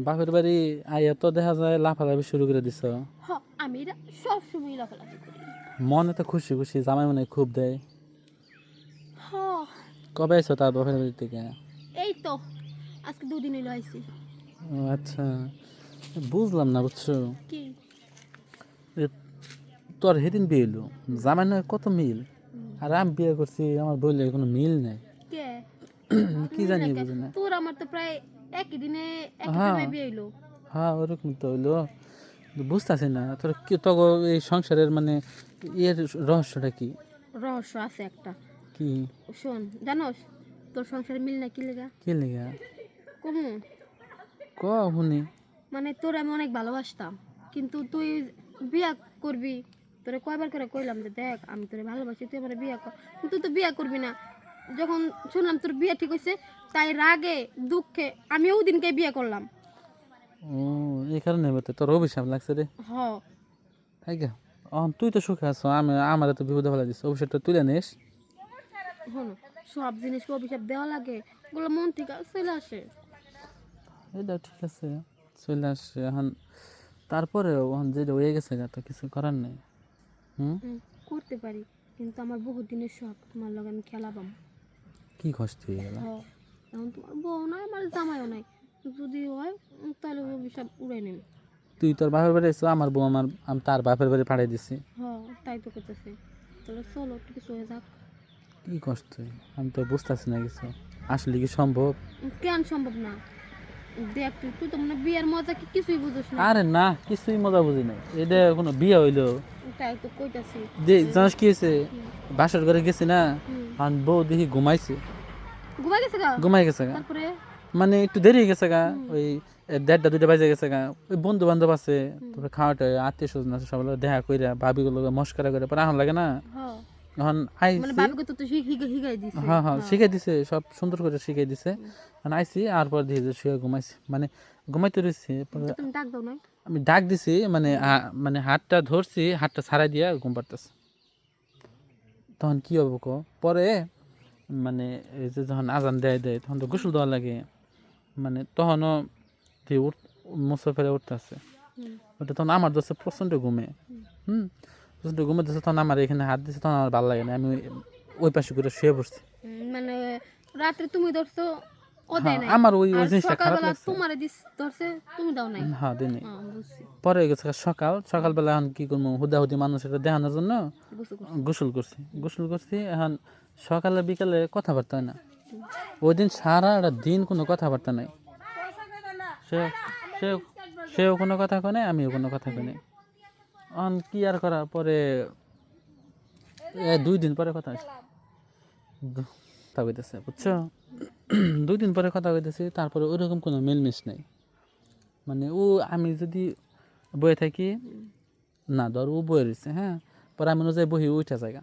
বাপের বাড়ি আইয়া তো দেখা যায় লাফালাফি শুরু করে দিছ। আমি এটা সবসময় লাফালাফি করি। মনে তো খুশি খুশি, জামাই মনে হয় খুব দেয়। হ কবে আইছো তার বাপের বাড়ি থেকে? এই তো আজকে 2 দিন হইলো আইছি। ও আচ্ছা, বুঝলাম না বুঝছো। কি এ, তোর সেদিন বিয়ে হইলো, জামাই নয় কত মিল, আর আমি বিয়ে করছি আমার বললে কোনো মিল নেই। কে কি মিল জানি না কে? বুঝি না। তোর আমার তো প্রায় একই দিনে একই হ্যাঁ সময় বিয়ে হইলো। হ্যাঁ, ওরকম তো হইলো। বুঝতেছি না তোর কি তো এই সংসারের মানে এর রহস্যটা কি? রহস্য আছে একটা। কি? শোন, জানোস তোর সংসারে মিল না কি লেগা? কি লেগা? কমু ক শুনি। মানে তোর আমি অনেক ভালোবাসতাম, কিন্তু তুই বিয়া করবি। তোরে কয়বার করে কইলাম যে দেখ আমি তোরে ভালোবাসি, তুই আমার বিয়া কর, কিন্তু তুই তো বিয়া করবি না। যখন শুনলাম তোর বিয়া ঠিক হয়েছে, তাই রাগে দুঃখে আমি ওই দিনকে বিয়ে করলাম। ও, এই কারণে বলতে তোর অভিশাপ লাগছে রে। হ তাই গা, তুই তো সুখে আছো, আমি আমার তো বিপদে ফেলা দিস, অভিশাপটা তুলে নিস। হনো, সব জিনিসকে অভিশাপ দেওয়া লাগে, ওগুলো মন থেকে চলে আসে। এটা ঠিক আছে, চলে আসছে এখন। তারপরে এখন যেটা হয়ে গেছে গা, তো কিছু করার নেই। হুম, করতে পারি, কিন্তু আমার বহুত দিনের শখ তোমার লগে আমি খেলাবাম। কি কষ্ট হয়ে গেল। হ এখন তোমার বউ নাই, আমার জামাইও নাই, যদি হয় তাহলে অভিশাপ উড়াই নেব। তুই তোর বাপের বাড়ি এসো, আমার বউ আমার আমি তার বাপের বাড়ি পাঠাই দিছি। তাই তো করতেছে। তাহলে চলো একটু কিছু হয়ে যাক। কি কষ্ট, আমি তো বুঝতেছি না কিছু, আসলে কি সম্ভব? কেন সম্ভব না? দেখ তুই তুই তো মানে বিয়ের মজা কি কিছুই বুঝোস না। আরে না, কিছুই মজা বুঝি নাই, এটা কোনো বিয়ে হইলো? তাই তো কইতাছি। জানিস কি হয়েছে, বাসর ঘরে গেছি না, হুম। আর বউ দেখি ঘুমাইছে। ঘুমাই গেছে গা? ঘুমাই গেছে গা, তারপরে মানে একটু দেরি হয়ে গেছে গা, ওই 1:30-2টা বাজে গেছে গা। ওই বন্ধু বান্ধব আছে, তারপরে খাওয়াটা আত্মীয় স্বজন আছে, সবাই দেখা কইরা ভাবিগুলো মস্কারা করে পরে আহন লাগে না। হ্যাঁ এখন মানে আইসি, ভাবিকে তো তুই হিগাই দিছে। হ্যাঁ হ্যাঁ শিখাই দিছে, সব সুন্দর করে শিখাই দিছে। এখন আইসি আর পর দিয়ে যে শুয়ে ঘুমাইছি, মানে ঘুমাইতে রয়েছি। পরে তো তুমি ডাক দাও না। আমি ডাক দিছি, মানে মানে হাতটা ধরছি, হাতটা ছাড়াই দিয়া ঘুম পাড়তেছে। তখন কি হবে কো? পরে মানে এই যে যখন আজান দেয় দেয় তখন তো গোসল দেওয়া লাগে, মানে তখনও মুসা ফেরে উঠতেছে। ওটা তখন আমার দোষে প্রচণ্ড ঘুমে। হুম, প্রচণ্ড ঘুমে দিচ্ছে, তখন আমার এখানে হাত দিচ্ছে, তখন আমার ভালো লাগে না, আমি ওই পাশে করে শুয়ে পড়ছি। মানে রাত্রে তুমি ধরছো, ও দেয় হ্যাঁ, নাই। আমার ওই আর ওই জিনিসটা খারাপ সকালবেলা লাগছে। তোমারে ধরছে, তুমি দাও নাই। হ্যাঁ দিনে বুঝছি। পরে হয়ে গেছে সকালবেলা এখন কি করবো, হুদাহুদি মানুষের দেখানোর জন্য বুঝতে করছি। গোসল করছি এখন। সকালে বিকালে কথাবার্তা হয় না, ওই দিন সারাটা দিন কোনো কথাবার্তা নাই। সে সে সেও কোনো কথা কয় নাই, আমিও কোনো কথা কই নাই। এখন কি আর করার, পরে 2 দিন পরে কথা হয়েছে, কথা কইতেছে বুঝছো। 2 দিন পরে কথা কইতেছি, তারপরে ওইরকম কোনো মিলমিশ নেই। মানে ও আমি যদি বয়ে থাকি, না ধর ও বয়ে রয়েছে, হ্যাঁ, পরে আমি অনুযায়ী বহি উঠা জায়গা,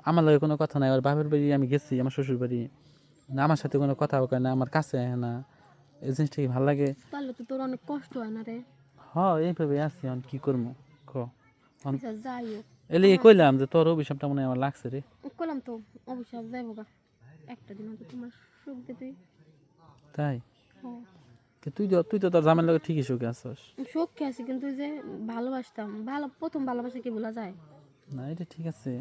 আমার লগে কোনো কথা নাই। ওর বাপের বাড়ি আমি গেছি, আমার শ্বশুর বাড়ি, না আমার সাথে কোনো কথা কয় না, আমার কাছে আয় না। এই জিনিসটা কি ভালো লাগে? তাহলে তো তোর অনেক কষ্ট হয় না রে? হ্যাঁ, এইভাবে আছি, এখন কি করবো ক। আচ্ছা যাই হোক, এলে কইলাম যে তোর অভিশাপটা মনে হয় আমার লাগছে রে। করলাম তো অবশ্যই যাইব গা, একটা দিন তো তোমার সুখ দেবে। তাই হ্যাঁ, তুই তো তোর জামাইয়ের লগে ঠিকই সুখে আছস। সুখে আছি, কিন্তু ওই যে ভালোবাসতাম, প্রথম ভালোবাসা কি ভোলা যায়? না এটা ঠিক আছে,